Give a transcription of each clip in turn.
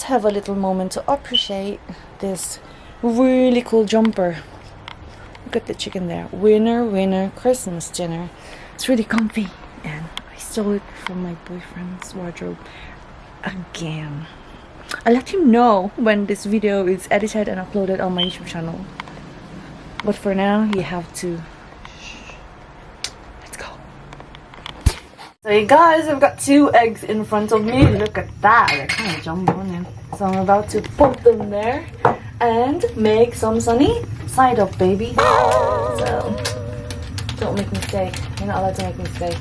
just have a little moment to appreciate this really cool jumper. Look at the chicken there. Winner, winner, Christmas dinner. It's really comfy, and I stole it from my boyfriend's wardrobe again. I'll let you know when this video is edited and uploaded on my YouTube channel. But for now, you have to... Let's go. So you guys, I've got 2 eggs in front of me. Look at that. They're kind of jumbo in. So I'm about to put them there and make some sunny side up, baby. So don't make a mistake. You're not allowed to make a mistake.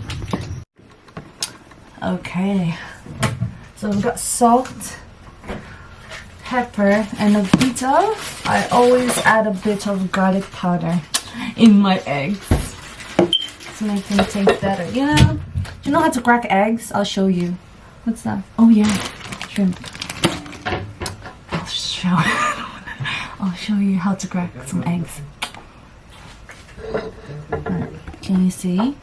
Okay. So we've got salt, pepper, and a bit of... I always add a bit of garlic powder in my eggs to make them taste better. You know? Do you know how to crack eggs? I'll show you. What's that? Oh yeah, shrimp. I'll show you how to crack some eggs. Right. Can you see?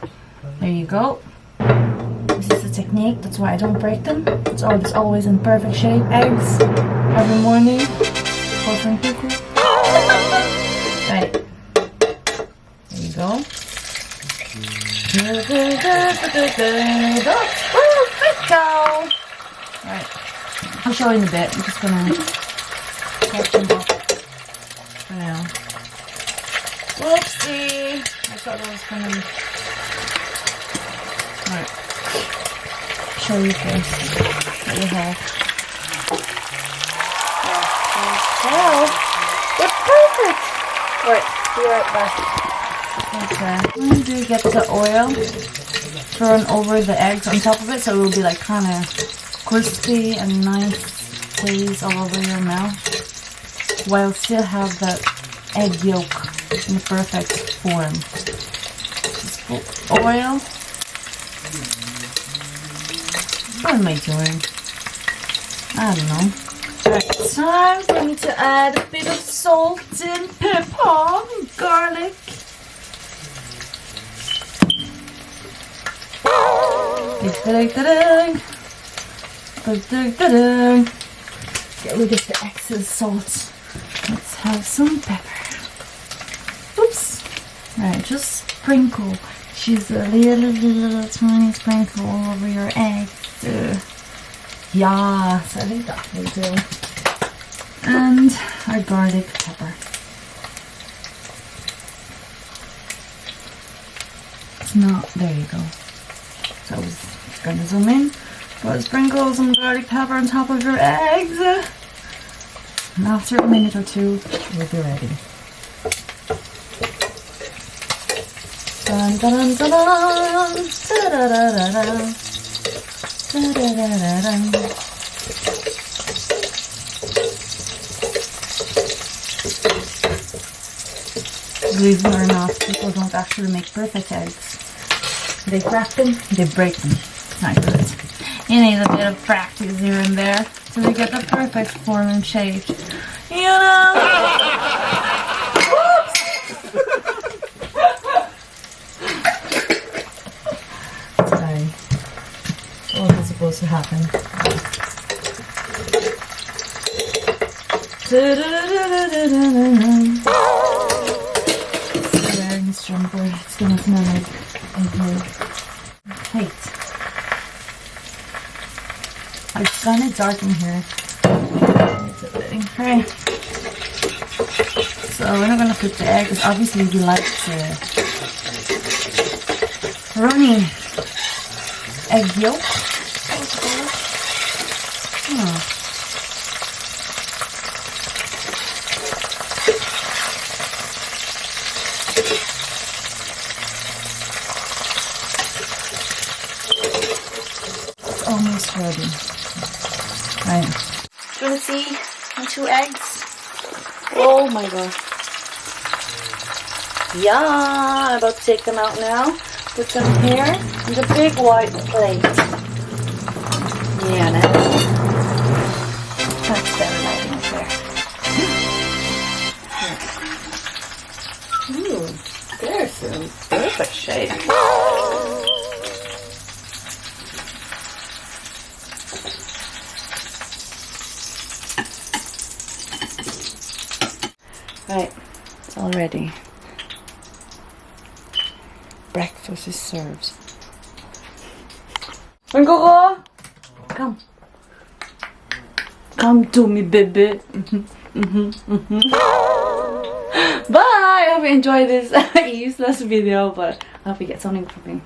There you go. This is the technique. That's why I don't break them. It's always in perfect shape. Eggs every morning for Francucu. Right. There you go. Right. I'll show you in a bit. I'm just gonna cut them up for now. Whoopsie! I thought that was gonna... Right. Show you first what we have. Oh, they're perfect! Right, be right back. Okay. When do you get the oil thrown over the eggs on top of it so it will be like kind of crispy and nice glaze all over your mouth while still have that egg yolk in the perfect form. Just put oil. What am I doing? I don't know. Alright, it's time for me to add a bit of salt and pepper and garlic. Get rid of the excess salt. Let's have some pepper. Oops. Alright, just sprinkle. Just a little tiny sprinkle all over your eggs. Yes, I think that will do. And our garlic pepper. It's not, there you go. So I was gonna zoom in, but sprinkle some garlic pepper on top of your eggs. And after a minute or 2, we'll be ready. Dun dun dun dun dun da da da da da. Believe it or not, people don't actually make perfect eggs. They crack them, they break them. It's not good. You need a bit of practice here and there so they get the perfect form and shape. You know? Whoops! Sorry. What was supposed to happen? Wearing this jumper, it's gonna smell like wait. It's kind of dark in here. Right. So we're not gonna put the eggs. Obviously, we like the runny egg yolk. Oh. It's almost ready. Right. Do you want to see my 2 eggs? Oh my god. Yeah, I'm about to take them out now. Put them here in the big white plate. Yeah, now. That's better lighting up there. Ooh, they're some perfect shape. Right, it's all ready. Breakfast is served. Francucu! Come. Come to me, baby. Bye! I hope you enjoyed this useless video, but I hope you get something from me.